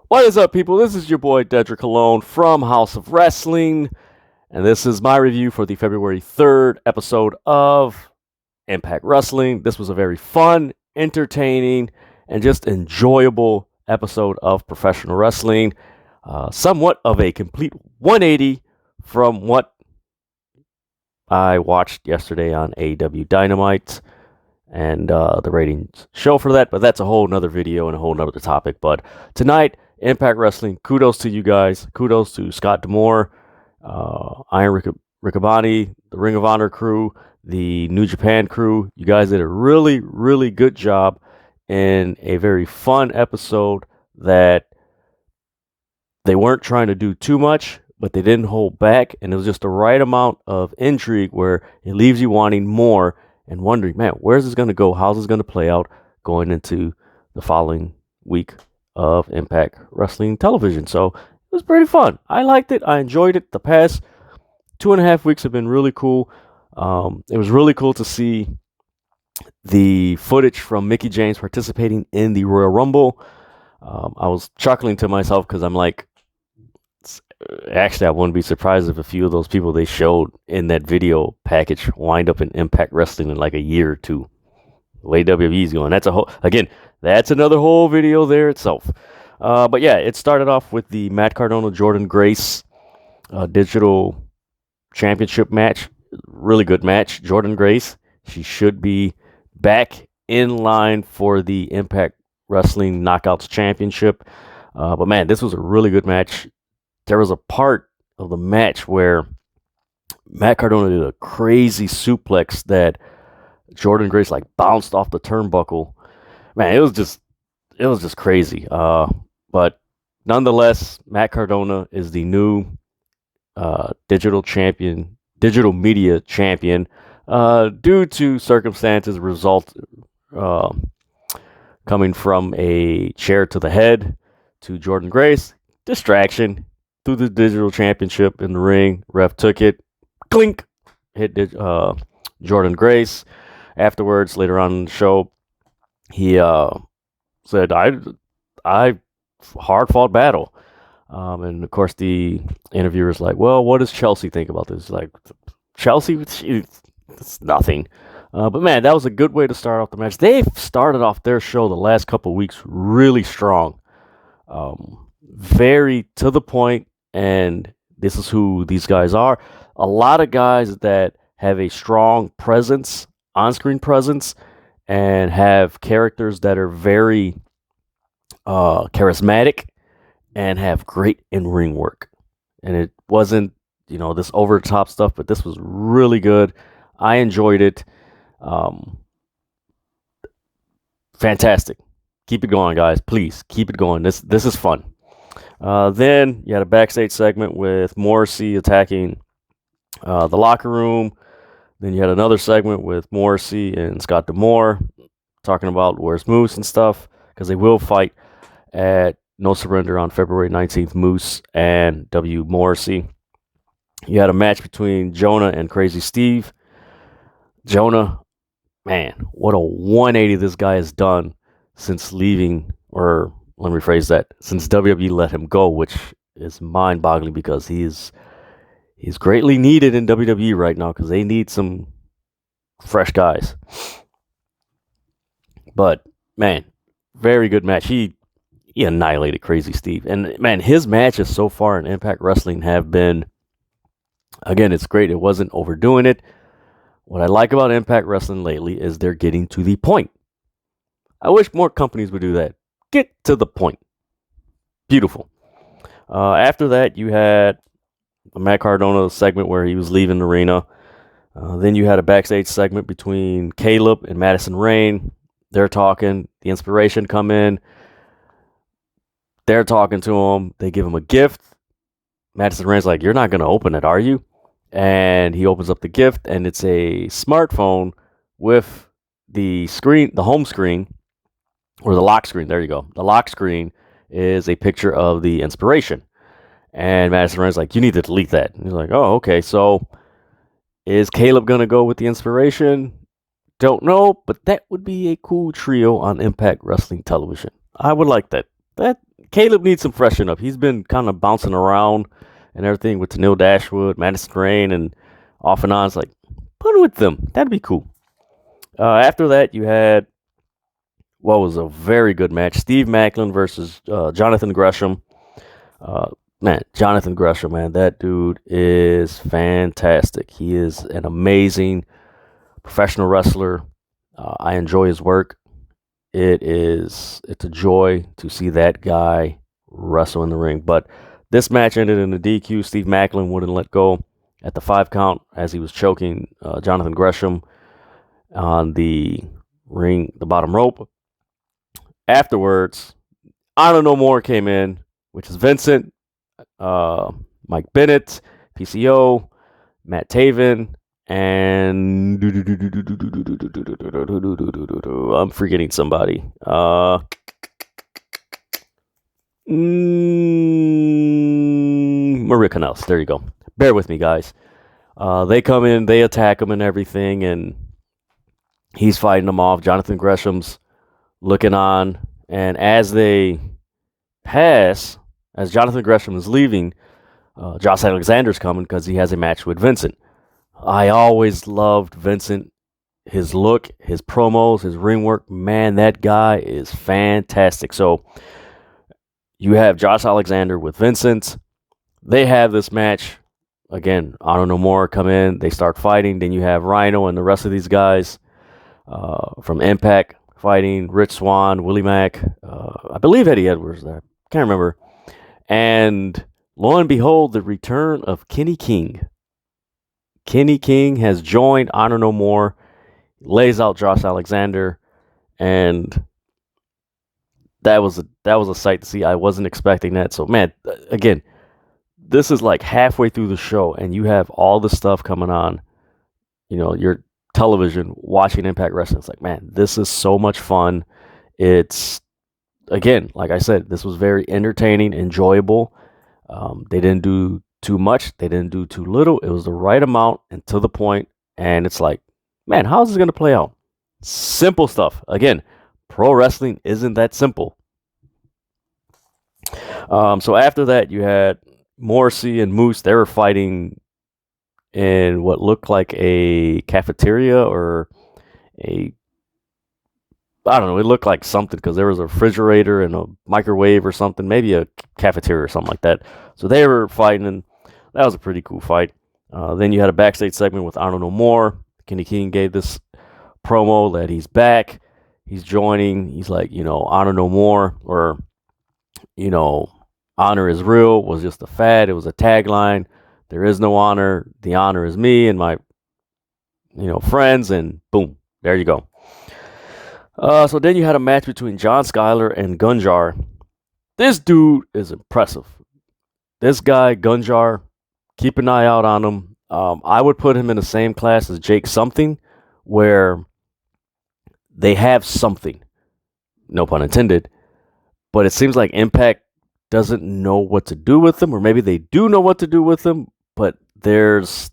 What is up, people? This is your boy Dedrian Colon from House of Wrestling, and this is my review for the February 3rd episode of Impact Wrestling. This was a very fun, entertaining, and just enjoyable episode of professional wrestling. Somewhat of a complete 180 from what I watched yesterday on AEW Dynamite and the ratings show for that, but that's a whole nother video and a whole nother topic. But tonight, Impact Wrestling, kudos to you guys. Kudos to Scott D'Amore, Iron Riccaboni, the Ring of Honor crew, the New Japan crew. You guys did a really, really good job in a very fun episode that they weren't trying to do too much, but they didn't hold back, and it was just the right amount of intrigue where it leaves you wanting more and wondering, man, where's this going to go? How's this going to play out going into the following week of Impact Wrestling television? So it was pretty fun. I liked it. I enjoyed it. The past 2.5 weeks have been really cool. It was really cool to see the footage from Mickie James participating in the Royal Rumble. I was chuckling to myself because I'm like, actually, I wouldn't be surprised if a few of those people they showed in that video package wind up in Impact Wrestling in like a year or two. The way WWE's going. That's another whole video there itself. But yeah, it started off with the Matt Cardona, Jordan Grace digital championship match. Really good match. Jordan Grace, she should be back in line for the Impact Wrestling Knockouts Championship. But man, this was a really good match. There was a part of the match where Matt Cardona did a crazy suplex that Jordan Grace like bounced off the turnbuckle. Man, it was just crazy. But nonetheless, Matt Cardona is the new digital media champion. Due to circumstances, coming from a chair to the head to Jordan Grace, distraction. Threw the digital championship in the ring. Ref took it. Clink. Hit Jordan Grace. Afterwards, later on in the show, he said, I hard fought battle. And of course, the interviewer's like, well, what does Chelsea think about this? Like, Chelsea, it's nothing. But man, that was a good way to start off the match. They've started off their show the last couple of weeks really strong. Very to the point. And this is who these guys are. A lot of guys that have a strong presence, on-screen presence, and have characters that are very charismatic and have great in-ring work. And it wasn't, this over-the-top stuff, but this was really good. I enjoyed it. Fantastic. Keep it going, guys. Please, keep it going. This is fun. Then you had a backstage segment with Morrissey attacking the locker room. Then you had another segment with Morrissey and Scott D'Amore talking about where's Moose and stuff, because they will fight at No Surrender on February 19th, Moose and W. Morrissey. You had a match between Jonah and Crazy Steve. Jonah, man, what a 180 this guy has done since leaving, or let me rephrase that, since WWE let him go, which is mind-boggling because he's greatly needed in WWE right now because they need some fresh guys. But, man, very good match. He annihilated Crazy Steve. And, man, his matches so far in Impact Wrestling have been, again, it's great. It wasn't overdoing it. What I like about Impact Wrestling lately is they're getting to the point. I wish more companies would do that. Get to the point. Beautiful. After that, you had the Matt Cardona segment where he was leaving the arena. Then you had a backstage segment between Caleb and Madison Rayne. They're talking. The Inspiration come in. They're talking to him. They give him a gift. Madison Rayne's like, you're not going to open it, are you? And he opens up the gift, and it's a smartphone with the screen, the home screen, or the lock screen. There you go. The lock screen is a picture of the Inspiration. And Madison Rayne's like, you need to delete that. And he's like, oh, okay. So is Caleb going to go with the Inspiration? Don't know, but that would be a cool trio on Impact Wrestling television. I would like that. Caleb needs some freshen up. He's been kind of bouncing around and everything with Tennille Dashwood, Madison Rain, and off and on. It's like, put him with them. That'd be cool. After that, you had what was a very good match: Steve Macklin versus Jonathan Gresham. Jonathan Gresham, man, that dude is fantastic. He is an amazing professional wrestler. I enjoy his work. It's a joy to see that guy wrestle in the ring. But this match ended in a DQ. Steve Macklin wouldn't let go at the 5 count as he was choking Jonathan Gresham on the ring, the bottom rope. Afterwards, Honor No More came in, which is Vincent, Mike Bennett, PCO, Matt Taven, and I'm forgetting somebody. Maria Kanellis. There you go. Bear with me, guys. They come in, they attack him and everything, and he's fighting them off. Jonathan Gresham's looking on, and as they pass, as Jonathan Gresham is leaving, Josh Alexander's coming because he has a match with Vincent. I always loved Vincent, his look, his promos, his ring work. Man, that guy is fantastic. So you have Josh Alexander with Vincent. They have this match. Again, Honor No More come in. They start fighting. Then you have Rhino and the rest of these guys from Impact fighting. Rich Swann, Willie Mack. I believe Eddie Edwards there. Can't remember. And lo and behold, the return of Kenny King. Kenny King has joined Honor No More, lays out Josh Alexander, and that was a sight to see. I wasn't expecting that. So, man, again, this is like halfway through the show, and you have all the stuff coming on, your television, watching Impact Wrestling. It's like, man, this is so much fun. It's, again, like I said, this was very entertaining, enjoyable. They didn't do too much. They didn't do too little. It was the right amount and to the point. And it's like, man, how is this going to play out? Simple stuff. Again, pro wrestling isn't that simple. So after that, you had Morrissey and Moose. They were fighting in what looked like a cafeteria or I don't know. It looked like something because there was a refrigerator and a microwave or something, maybe a cafeteria or something like that. So they were fighting, and that was a pretty cool fight. Then you had a backstage segment with Honor No More. Kenny King gave this promo that he's back. He's joining. He's like, Honor No More, or, honor is real was just a fad. It was a tagline. There is no honor. The honor is me and my, friends, and boom, there you go. So then you had a match between John Skyler and Gunjar. This dude is impressive. This guy, Gunjar, keep an eye out on him. I would put him in the same class as Jake Something, where they have something. No pun intended. But it seems like Impact doesn't know what to do with them, or maybe they do know what to do with them, but it's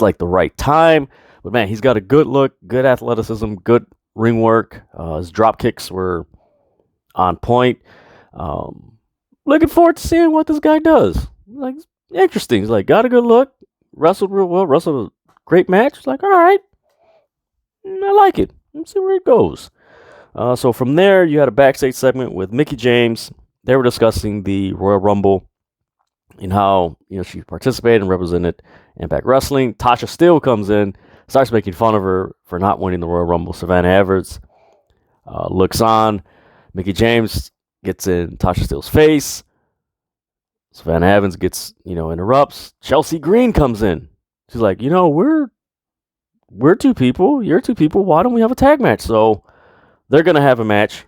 like the right time. But man, he's got a good look, good athleticism, good ring work. His drop kicks were on point. Looking forward to seeing what this guy does. Like, interesting. He's like, got a good look, wrestled real well, wrestled a great match. It's like, all right, I like it. Let's see where it goes. So from there, you had a backstage segment with Mickie James. They were discussing the Royal Rumble and how she participated and represented Impact Wrestling. Tasha Steele comes in, starts making fun of her for not winning the Royal Rumble. Savannah Everett looks on. Mickie James gets in Tasha Steele's face. Savannah Evans gets, interrupts. Chelsea Green comes in. She's like, we're two people. You're two people. Why don't we have a tag match? So they're going to have a match.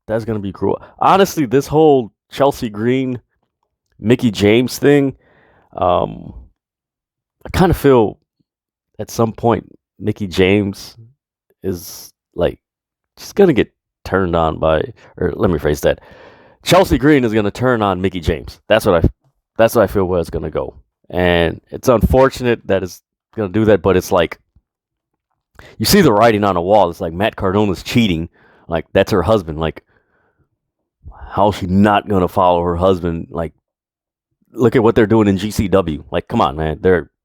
That's going to be cool. Honestly, this whole Chelsea Green, Mickie James thing, I kind of feel at some point Mickie James is like, she's going to get turned on by, or let me phrase that. Chelsea Green is going to turn on Mickie James. That's what I feel where it's going to go. And it's unfortunate that it's going to do that, but it's like, you see the writing on the wall. It's like Matt Cardona's cheating. Like, that's her husband. Like, How's she not going to follow her husband? Like, look at what they're doing in GCW. Like, come on, man.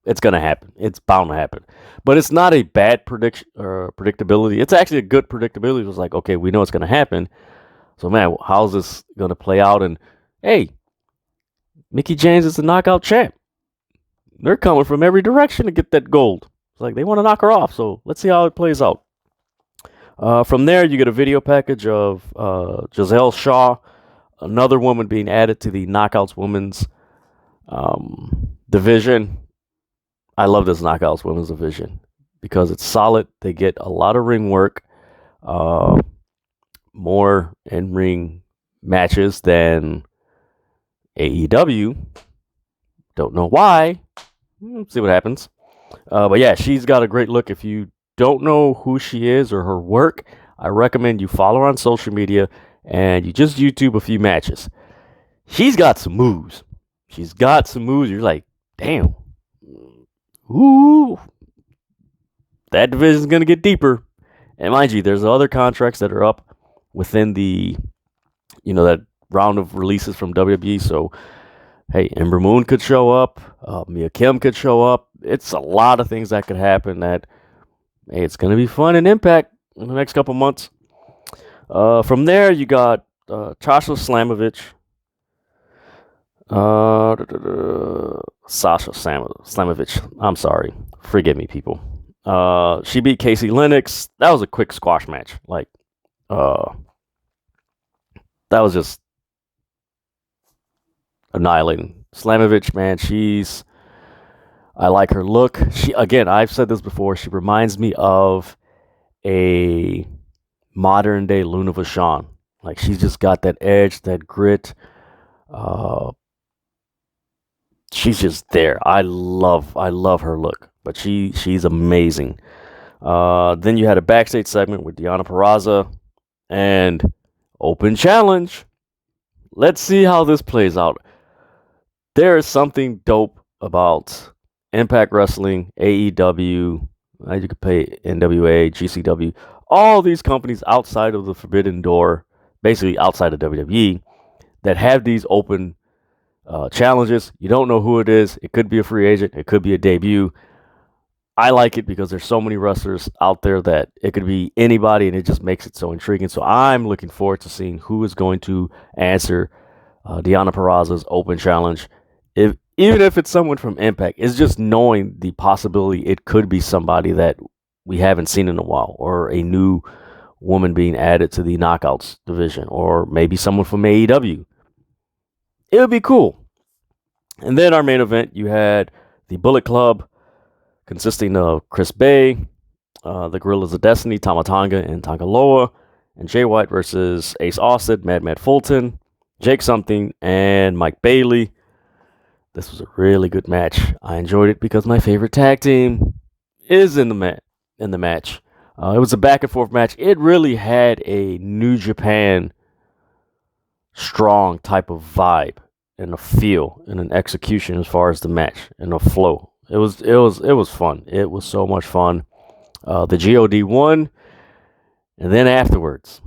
It's going to happen. It's bound to happen. But it's not a bad predictability. It's actually a good predictability. It was like, okay, we know it's going to happen. So, man, how's this going to play out? And, hey, Mickie James is the knockout champ. They're coming from every direction to get that gold. It's like they want to knock her off. So, let's see how it plays out. From there, you get a video package of Giselle Shaw, another woman being added to the Knockouts Women's division. I love this Knockouts Women's division because it's solid. They get a lot of ring work, more in-ring matches than AEW. Don't know why. See what happens. But yeah, she's got a great look. If you don't know who she is or her work, I recommend you follow her on social media and you just YouTube a few matches. She's got some moves. You're like, damn. Ooh. That division's going to get deeper. And mind you, there's other contracts that are up within the, that round of releases from WWE. So, hey, Ember Moon could show up. Mia Kim could show up. It's a lot of things that could happen that, hey, it's going to be fun and Impact in the next couple months. From there, you got Tasha Slamovich. Sasha Slamovich. I'm sorry. Forgive me, people. She beat Casey Lennox. That was a quick squash match. Like, that was just annihilating. Slamovich, man, I like her look. I've said this before, she reminds me of a modern day Luna Vachon. Like, she's just got that edge, that grit. She's just there. I love her look. But she's amazing. Then you had a backstage segment with Deonna Purrazzo and open challenge. Let's see how this plays out. There is something dope about Impact Wrestling, AEW, you could pay NWA, GCW, all these companies outside of the Forbidden Door, basically outside of WWE, that have these open challenges. You don't know who it is. It could be a free agent. It could be a debut. I like it because there's so many wrestlers out there that it could be anybody, and it just makes it so intriguing. So I'm looking forward to seeing who is going to answer Deonna Purrazzo's open challenge. Even if it's someone from Impact, it's just knowing the possibility it could be somebody that we haven't seen in a while, or a new woman being added to the Knockouts division, or maybe someone from AEW. It would be cool. And then our main event, you had the Bullet Club, consisting of Chris Bay, the Guerrillas of Destiny, Tama Tonga and Tonga Loa, and Jay White versus Ace Austin, Mad Fulton, Jake Something, and Mike Bailey. This was a really good match. I enjoyed it because my favorite tag team is in the match. It was a back and forth match. It really had a New Japan strong type of vibe and a feel and an execution as far as the match and a flow. It was fun. It was so much fun. The GOD won, and then afterwards,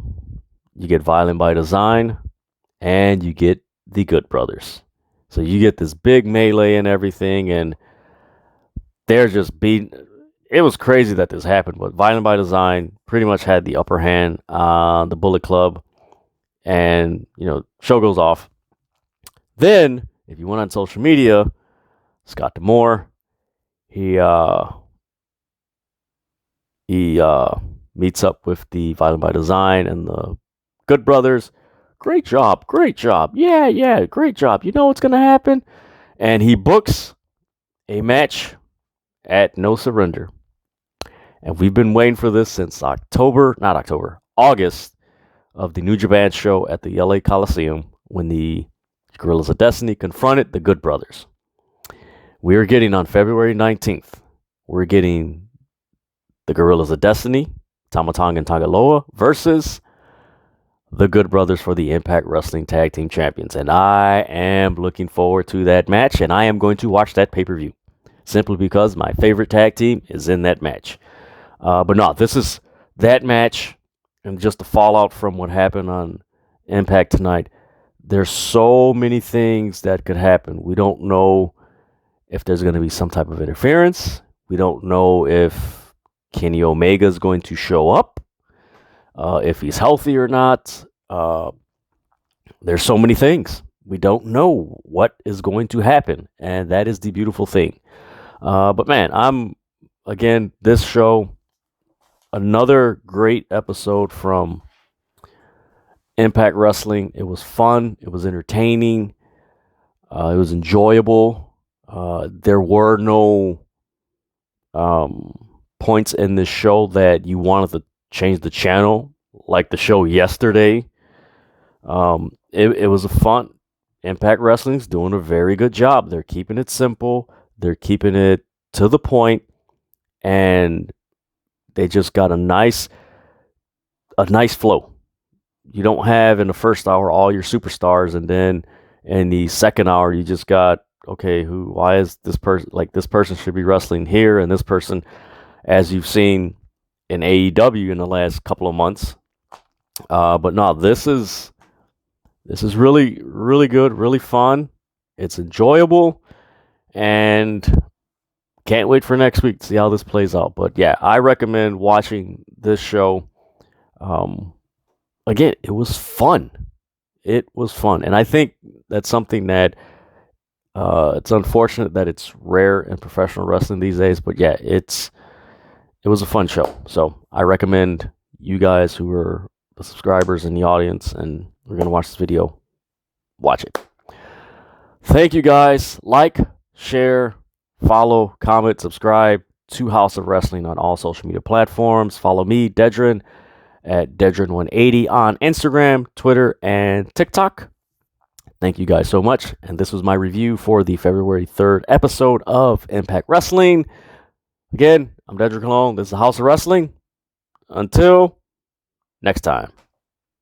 you get Violent by Design, and you get the Good Brothers. So you get this big melee and everything, and they're just beating. It was crazy that this happened, but Violent by Design pretty much had the upper hand on the Bullet Club, and show goes off. Then, if you went on social media, Scott D'Amore, he meets up with the Violent by Design and the Good Brothers. Great job. Yeah, great job. You know what's going to happen? And he books a match at No Surrender. And we've been waiting for this since August of the New Japan show at the LA Coliseum when the Guerrillas of Destiny confronted the Good Brothers. We're getting on February 19th, we're getting the Guerrillas of Destiny, Tama Tonga and Tagaloa versus the Good Brothers for the Impact Wrestling Tag Team Champions. And I am looking forward to that match, and I am going to watch that pay-per-view simply because my favorite tag team is in that match. But no, this is that match, and just the fallout from what happened on Impact tonight. there's so many things that could happen. We don't know if there's going to be some type of interference. We don't know if Kenny Omega is going to show up, if he's healthy or not. There's so many things. We don't know what is going to happen, and that is the beautiful thing. But man, this show, another great episode from Impact Wrestling. It was fun. It was entertaining. It was enjoyable. There were no points in this show that you wanted to change the channel, like the show yesterday. It was a fun. Impact Wrestling's doing a very good job. They're keeping it simple. They're keeping it to the point, and they just got a nice flow. You don't have in the first hour all your superstars, and then in the second hour you just got, okay, why is this person, like, this person should be wrestling here, and this person, as you've seen in AEW in the last couple of months. But no, this is really, really good, really fun. It's enjoyable, and can't wait for next week to see how this plays out. But yeah, I recommend watching this show. Again, it was fun. It was fun, and I think that's something that it's unfortunate that it's rare in professional wrestling these days. But yeah, it was a fun show. So I recommend you guys who are the subscribers in the audience and we're going to watch this video, watch it. Thank you guys. Like, share, follow, comment, subscribe to House of Wrestling on all social media platforms. Follow me, Dedrian, at Dedrian180 on Instagram, Twitter, and TikTok. Thank you guys so much. And this was my review for the February 3rd episode of Impact Wrestling. Again, I'm Dedrian Colon. This is House of Wrestling. Until next time.